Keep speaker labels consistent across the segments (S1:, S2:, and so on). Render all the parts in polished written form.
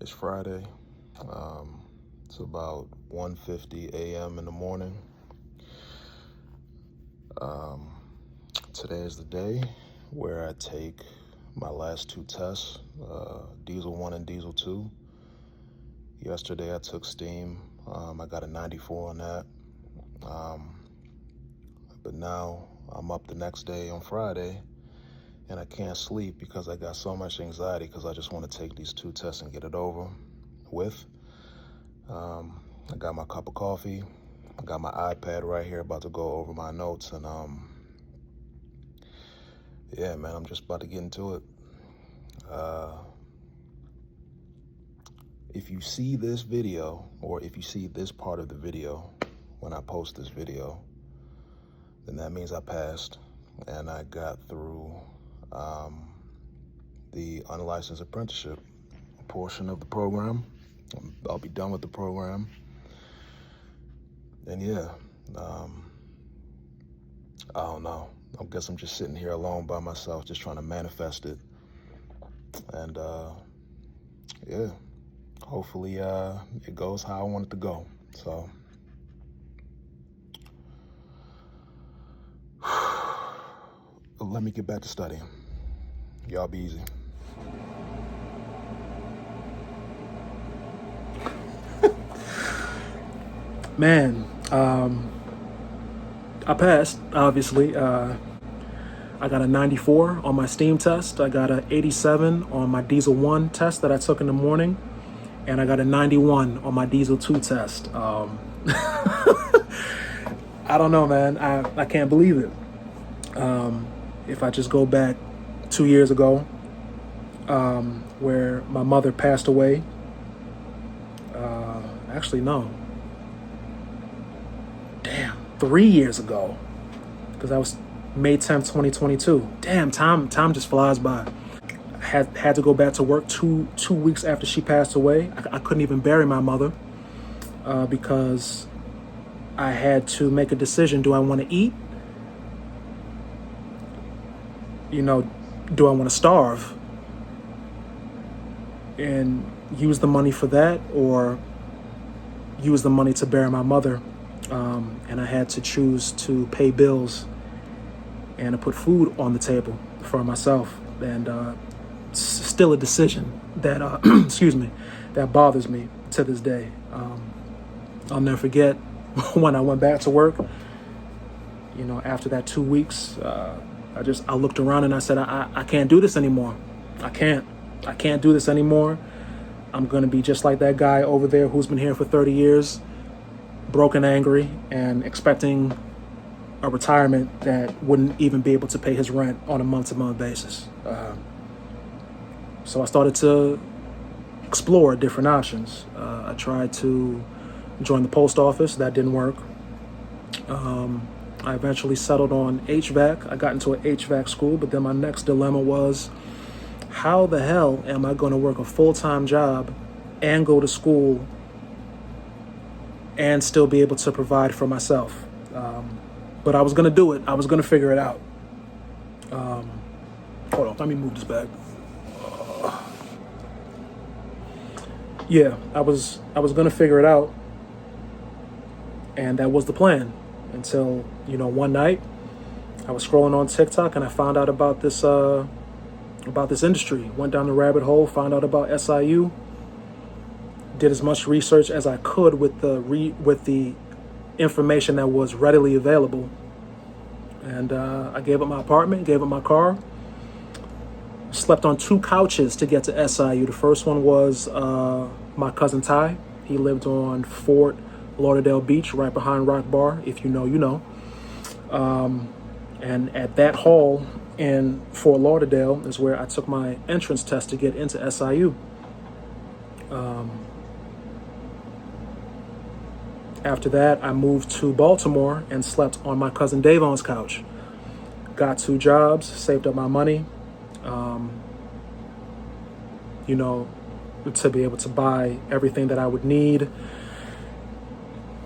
S1: It's Friday. It's about 1:50 a.m. in the morning. Today is the day where I take my last two tests, Diesel 1 and Diesel 2. Yesterday I took steam. I got a 94 on that. But now I'm up the next day on Friday, and I can't sleep because I got so much anxiety because I just want to take these two tests and get it over with. I got my cup of coffee. I got my iPad right here, about to go over my notes, and yeah, man, I'm just about to get into it. If you see this video, or if you see this part of the video when I post this video, then that means I passed and I got through the unlicensed apprenticeship portion of the program. I'll be done with the program. And yeah, I don't know. I guess I'm just sitting here alone by myself, just trying to manifest it. And yeah, hopefully it goes how I want it to go. So let me get back to studying. Y'all be easy.
S2: Man, I passed, obviously. I got a 94 on my steam test. I got an 87 on my Diesel 1 test that I took in the morning. And I got a 91 on my Diesel 2 test. I don't know, man. I can't believe it. If I just go back 2 years ago, where my mother passed away. Actually, no. 3 years ago, because that was May 10th, 2022. Damn, time just flies by. I had to go back to work two weeks after she passed away. I couldn't even bury my mother because I had to make a decision. Do I want to eat? Do I want to starve and use the money for that, or use the money to bury my mother? And I had to choose to pay bills and to put food on the table for myself. And still a decision that, that bothers me to this day. I'll never forget when I went back to work, after that 2 weeks, I looked around and I said, I can't do this anymore. I can't do this anymore. I'm going to be just like that guy over there who's been here for 30 years. Broken, angry, and expecting a retirement that wouldn't even be able to pay his rent on a month-to-month basis. So I started to explore different options. I tried to join the post office. That didn't work. I eventually settled on HVAC. I got into an HVAC school, but then my next dilemma was, how the hell am I going to work a full-time job and go to school and still be able to provide for myself? But I was going to do it. I was going to figure it out. Hold on, let me move this back. Yeah, I was going to figure it out. And that was the plan until, one night I was scrolling on TikTok and I found out about this industry. Went down the rabbit hole, found out about SIU. Did as much research as I could with the information that was readily available. And I gave up my apartment, gave up my car, slept on 2 couches to get to SIU. The first one was my cousin Ty. He lived on Fort Lauderdale Beach, right behind Rock Bar. If you know, you know. And at that hall in Fort Lauderdale is where I took my entrance test to get into SIU. After that, I moved to Baltimore and slept on my cousin Davon's couch. Got 2 jobs, saved up my money, to be able to buy everything that I would need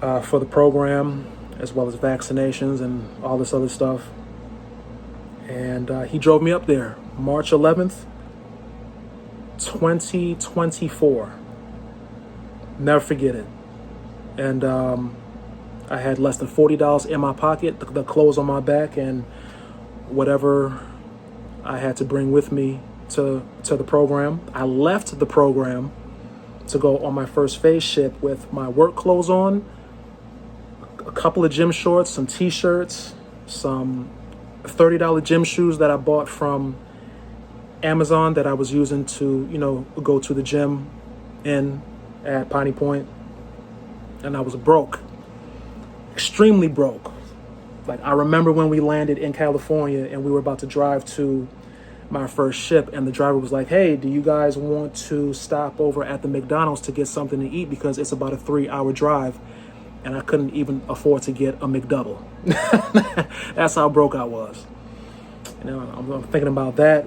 S2: for the program, as well as vaccinations and all this other stuff. And he drove me up there, March 11th, 2024. Never forget it. And I had less than $40 in my pocket, the clothes on my back, and whatever I had to bring with me to the program. I left the program to go on my first phase ship with my work clothes on, a couple of gym shorts, some t-shirts, some $30 gym shoes that I bought from Amazon that I was using to, go to the gym at Piney Point. And I was broke, extremely broke. Like, I remember when we landed in California and we were about to drive to my first ship, and the driver was like, "Hey, do you guys want to stop over at the McDonald's to get something to eat, because it's about a 3-hour drive?" And I couldn't even afford to get a McDouble. That's how broke I was. I'm thinking about that.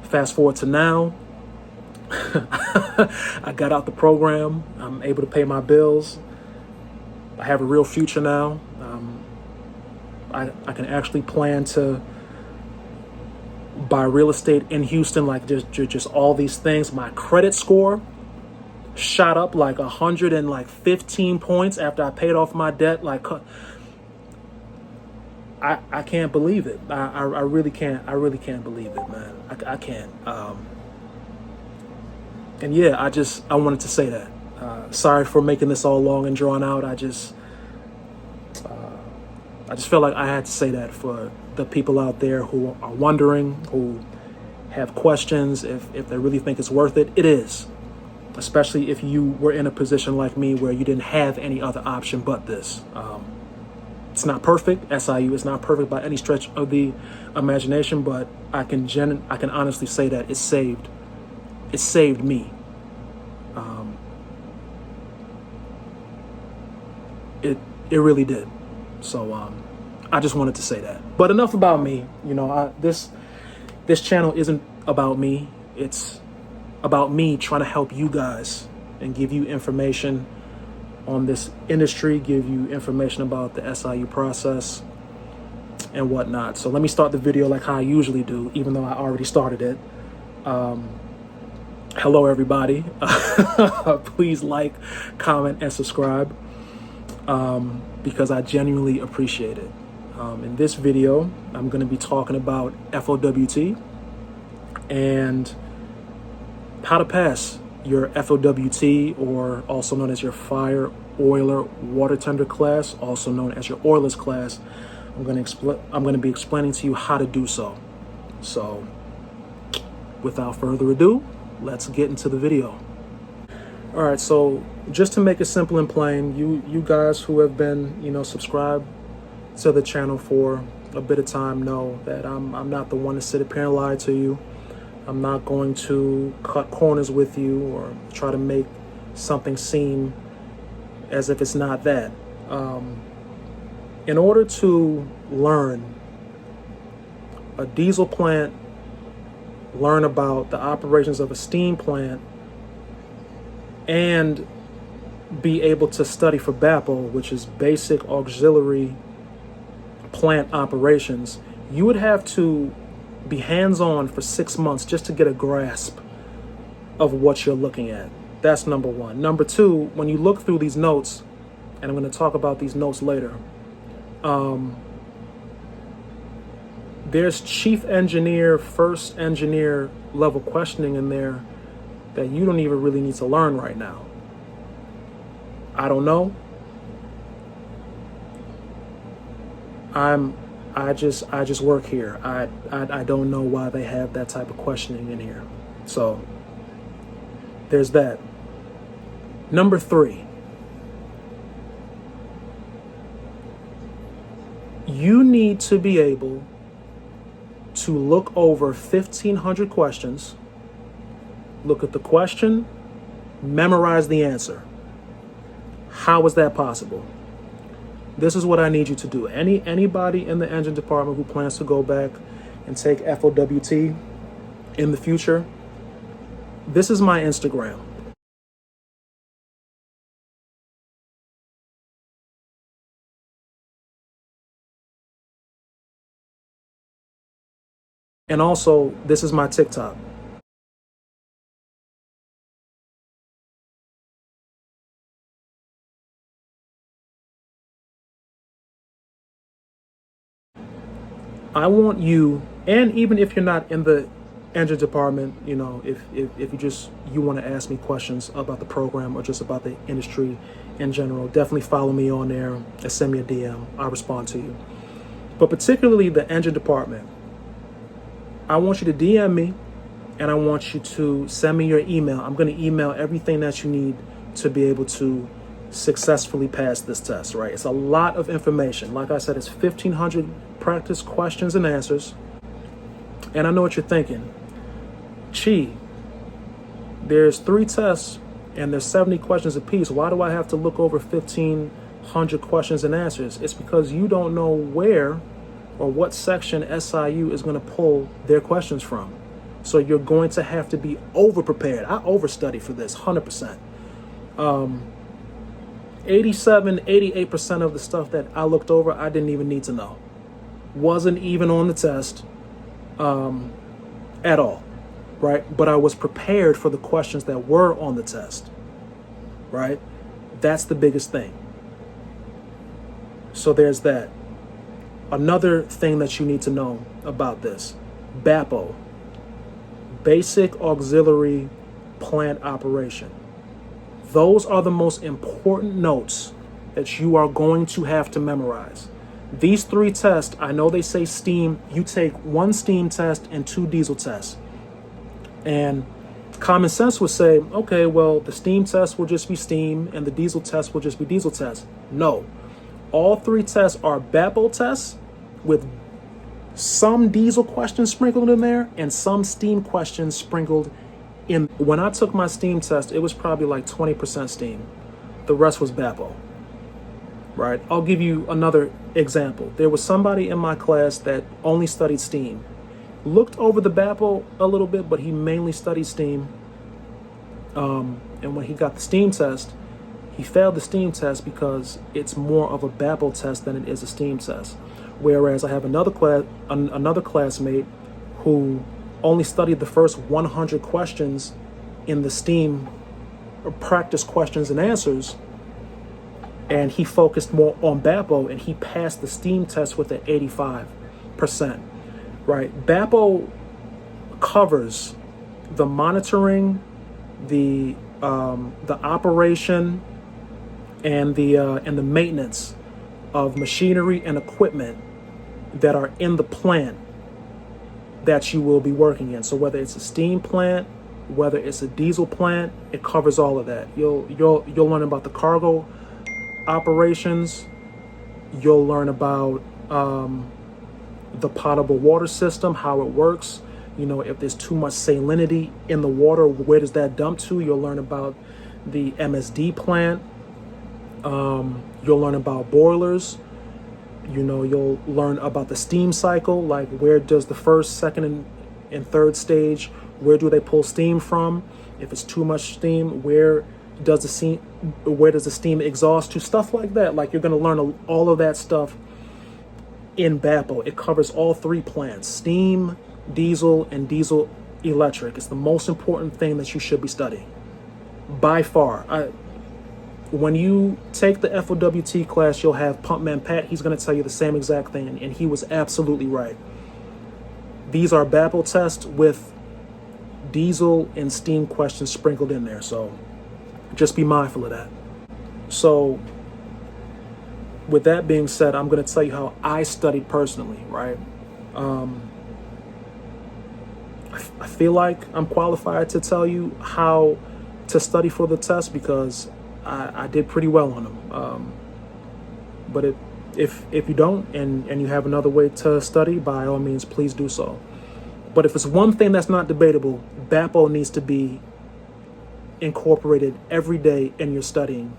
S2: Fast forward to now. I got out the program. I'm able to pay my bills. I have a real future now. I can actually plan to buy real estate in Houston, like just all these things. My credit score shot up like 115 points after I paid off my debt. Like, I can't believe it. I really can't. I really can't believe it, man. I can't. And yeah, I wanted to say that. Sorry for making this all long and drawn out. I just felt like I had to say that for the people out there who are wondering, who have questions, if they really think it's worth it. It is, especially if you were in a position like me where you didn't have any other option but this. It's not perfect. SIU is not perfect by any stretch of the imagination, but I can honestly say that it saved me. It really did. So I just wanted to say that. But enough about me. This channel isn't about me. It's about me trying to help you guys and give you information on this industry, give you information about the SIU process and whatnot. So let me start the video like how I usually do, even though I already started it. Hello, everybody. Please like, comment, and subscribe, because I genuinely appreciate it. In this video, I'm going to be talking about FOWT and how to pass your FOWT, or also known as your Fire Oiler Water Tender class, also known as your Oilers class. I'm going to be explaining to you how to do so. So, without further ado, let's get into the video. All right, so just to make it simple and plain, you guys who have been, subscribed to the channel for a bit of time know that I'm not the one to sit up here and lie to you. I'm not going to cut corners with you or try to make something seem as if it's not that. In order to learn a diesel plant, learn about the operations of a steam plant, and be able to study for BAPO, which is Basic Auxiliary Plant Operations, you would have to be hands-on for 6 months just to get a grasp of what you're looking at. That's number one. Number two, when you look through these notes, and I'm going to talk about these notes later, there's chief engineer, first engineer level questioning in there that you don't even really need to learn right now. I don't know. I just work here. I don't know why they have that type of questioning in here. So there's that. Number three, you need to be able to look over 1,500 questions, look at the question, memorize the answer. How is that possible? This is what I need you to do. Anybody in the engine department who plans to go back and take FOWT in the future, this is my Instagram. And also, this is my TikTok. I want you, and even if you're not in the engine department, if you want to ask me questions about the program or just about the industry in general, definitely follow me on there and send me a DM. I'll respond to you. But particularly the engine department, I want you to DM me and I want you to send me your email. I'm going to email everything that you need to be able to successfully pass this test, right? It's a lot of information. Like I said, it's 1,500 practice questions and answers. And I know what you're thinking. There's 3 tests and there's 70 questions apiece. Why do I have to look over 1,500 questions and answers? It's because you don't know where or what section SIU is going to pull their questions from. So you're going to have to be over-prepared. I overstudied for this, 100%. 88% of the stuff that I looked over, I didn't even need to know. Wasn't even on the test at all, right? But I was prepared for the questions that were on the test, right? That's the biggest thing. So there's that. Another thing that you need to know about this, BAPO, Basic Auxiliary Plant Operation. Those are the most important notes that you are going to have to memorize. These 3 tests, I know they say steam, you take 1 steam test and 2 diesel tests. And common sense would say, okay, well, the steam test will just be steam and the diesel test will just be diesel test. No, all 3 tests are BAPO tests with some diesel questions sprinkled in there and some steam questions sprinkled in. When I took my steam test, it was probably like 20% steam. The rest was BAPO, right? I'll give you another example. There was somebody in my class that only studied steam. Looked over the BAPO a little bit, but he mainly studied steam. And when he got the steam test, he failed the steam test because it's more of a BAPO test than it is a steam test. Whereas I have another classmate who only studied the first 100 questions in the steam practice questions and answers, and he focused more on BAPO, and he passed the steam test with an 85%. Right? BAPO covers the monitoring, the operation, and the maintenance of machinery and equipment that are in the plant that you will be working in. So whether it's a steam plant, whether it's a diesel plant, it covers all of that. You'll learn about the cargo operations. You'll learn about the potable water system, how it works. If there's too much salinity in the water, where does that dump to? You'll learn about the MSD plant. You'll learn about boilers. You'll learn about the steam cycle, like where does the first, second, and third stage, where do they pull steam from? If it's too much steam, where does the steam exhaust to? Stuff like that. Like, you're going to learn all of that stuff in BAPO. It covers all 3 plants: steam, diesel, and diesel electric. It's the most important thing that you should be studying by far. When you take the FOWT class, you'll have Pumpman Pat. He's going to tell you the same exact thing, and he was absolutely right. These are BAPO tests with diesel and steam questions sprinkled in there, so just be mindful of that. So with that being said, I'm going to tell you how I studied personally, right? I feel like I'm qualified to tell you how to study for the test because I did pretty well on them. But if you don't and you have another way to study, by all means, please do so. But if it's one thing that's not debatable, BAPO needs to be incorporated every day in your studying,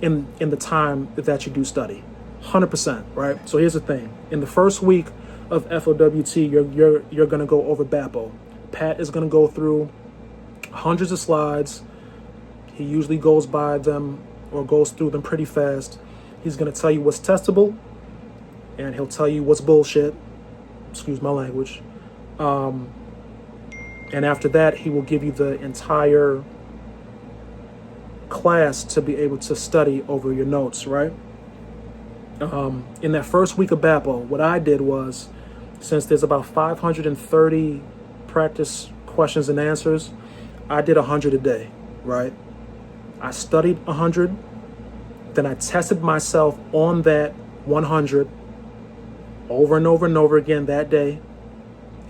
S2: in the time that you do study, 100%, right? So here's the thing: in the first week of FOWT, you're going to go over BAPO. Pat is going to go through hundreds of slides. He usually goes by them or goes through them pretty fast. He's going to tell you what's testable, and he'll tell you what's bullshit. Excuse my language. And after that, he will give you the entire class to be able to study over your notes, right? In that first week of BAPO, what I did was, since there's about 530 practice questions and answers, I did 100 a day, right? I studied 100, then I tested myself on that 100 over and over and over again that day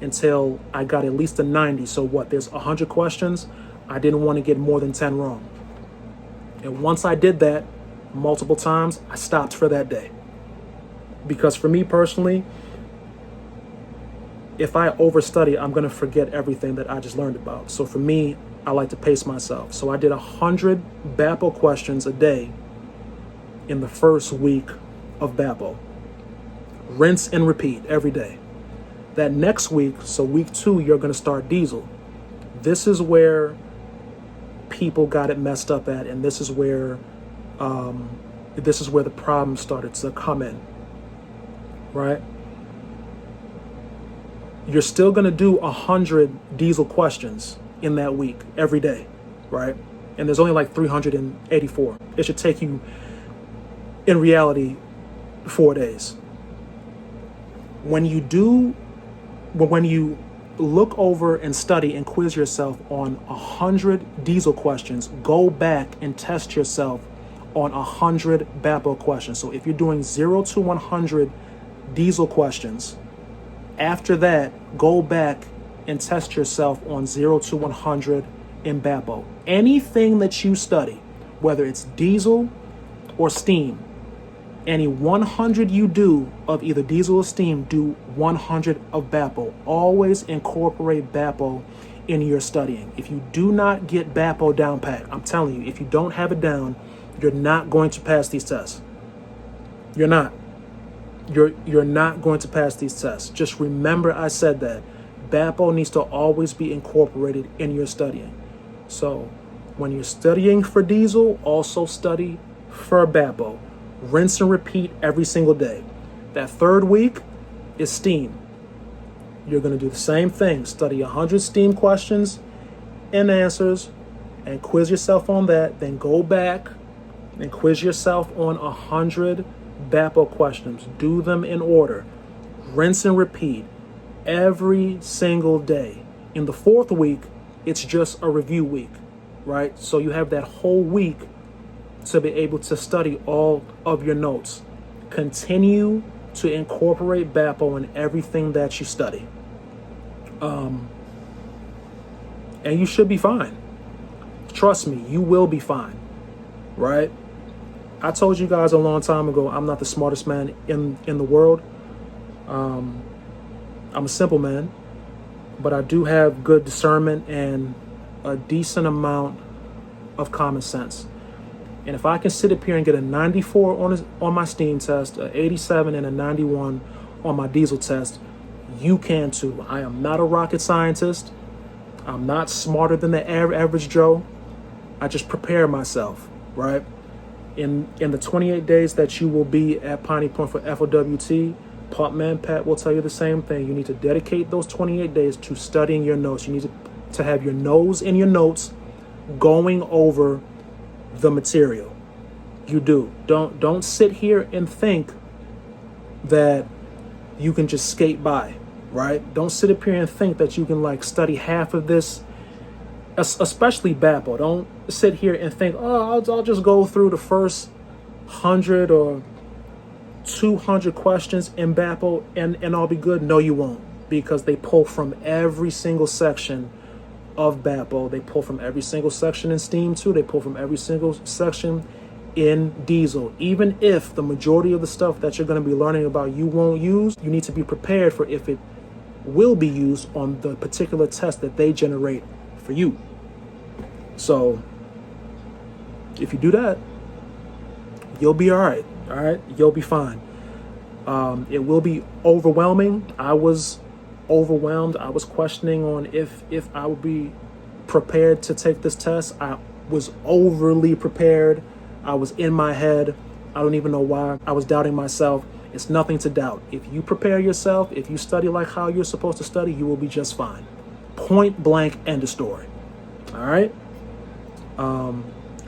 S2: until I got at least a 90. So what, there's 100 questions. I didn't want to get more than 10 wrong. And once I did that multiple times, I stopped for that day. Because for me personally, if I overstudy, I'm going to forget everything that I just learned about. So for me, I like to pace myself. So I did 100 BAPO questions a day in the first week of BAPO. Rinse and repeat every day. That next week, so week 2, you're going to start diesel. This is where people got it messed up at, and this is where the problem started to come in, right? You're still going to do 100 diesel questions in that week every day, right? And there's only like 384. It should take you, in reality, 4 days. When you look over and study and quiz yourself on 100 diesel questions, go back and test yourself on 100 BAPO questions. So if you're doing 0 to 100 diesel questions, after that, go back and test yourself on 0 to 100 in BAPO. Anything that you study, whether it's diesel or steam, any 100 you do of either diesel or steam, do 100 of BAPO. Always incorporate BAPO in your studying. If you do not get BAPO down pat, I'm telling you, if you don't have it down, you're not going to pass these tests. You're not. You're not going to pass these tests. Just remember I said that. BAPO needs to always be incorporated in your studying. So when you're studying for diesel, also study for BAPO. Rinse and repeat every single day. That third week is steam. You're going to do the same thing. Study 100 steam questions and answers and quiz yourself on that. Then go back and quiz yourself on 100 BAPO questions. Do them in order. Rinse and repeat every single day. In the fourth week, it's just a review week, right? So you have that whole week to be able to study all of your notes. Continue to incorporate BAPO in everything that you study. And you should be fine. Trust me, you will be fine, right? I told you guys a long time ago, I'm not the smartest man in the world. I'm a simple man, but I do have good discernment and a decent amount of common sense. And if I can sit up here and get a 94 on my steam test, an 87 and a 91 on my diesel test, you can too. I am not a rocket scientist. I'm not smarter than the average Joe. I just prepare myself, right? In the 28 days that you will be at Piney Point for FOWT, Man Pat will tell you the same thing. You need to dedicate those 28 days to studying your notes. You need to have your nose in your notes, going over the material. You do. Don't sit here and think that you can just skate by, right? Don't sit up here and think that you can like study half of this, especially BAPO. Don't sit here and think, oh, I'll just go through the first 100 or 200 questions in BAPO and I'll be good. No, you won't, because they pull from every single section of BAPO. They pull from every single section in steam too. They pull from every single section in diesel. Even if the majority of the stuff that you're going to be learning about you won't use, you need to be prepared for if it will be used on the particular test that they generate for you. So if you do that, you'll be all right. All right, you'll be fine. It will be overwhelming. I was overwhelmed. I was questioning on if I would be prepared to take this test. I was overly prepared. I was in my head. I don't even know why. I was doubting myself. It's nothing to doubt. If you prepare yourself, if you study like how you're supposed to study, you will be just fine. Point blank, end of story. All right.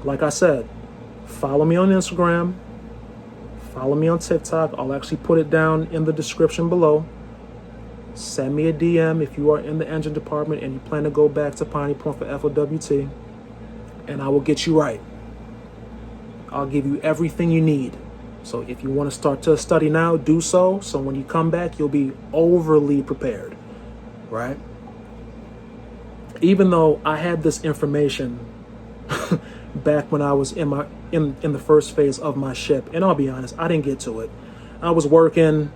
S2: Like I said, follow me on Instagram. Follow me on TikTok. I'll actually put it down in the description below. Send me a DM if you are in the engine department and you plan to go back to Piney Point for FOWT, and I will get you right. I'll give you everything you need. So if you want to start to study now, do so. So when you come back, you'll be overly prepared, right? Even though I had this information back when I was in the first phase of my ship, and I'll be honest, I didn't get to it. I was working.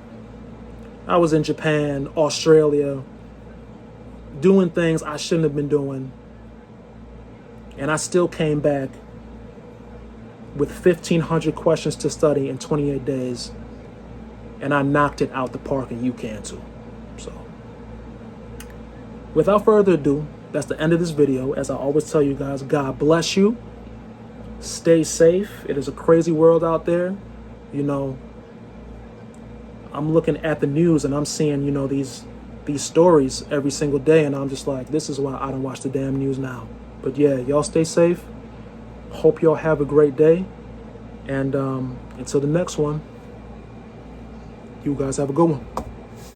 S2: I was in Japan, Australia, doing things I shouldn't have been doing. And I still came back with 1,500 questions to study in 28 days. And I knocked it out the park, and you can too. So, without further ado, that's the end of this video. As I always tell you guys, God bless you. Stay safe. It is a crazy world out there. You know, I'm looking at the news and I'm seeing, you know, these stories every single day, and I'm just like, this is why I don't watch the damn news now. But yeah, y'all stay safe. Hope y'all have a great day. And until the next one, you guys have a good one.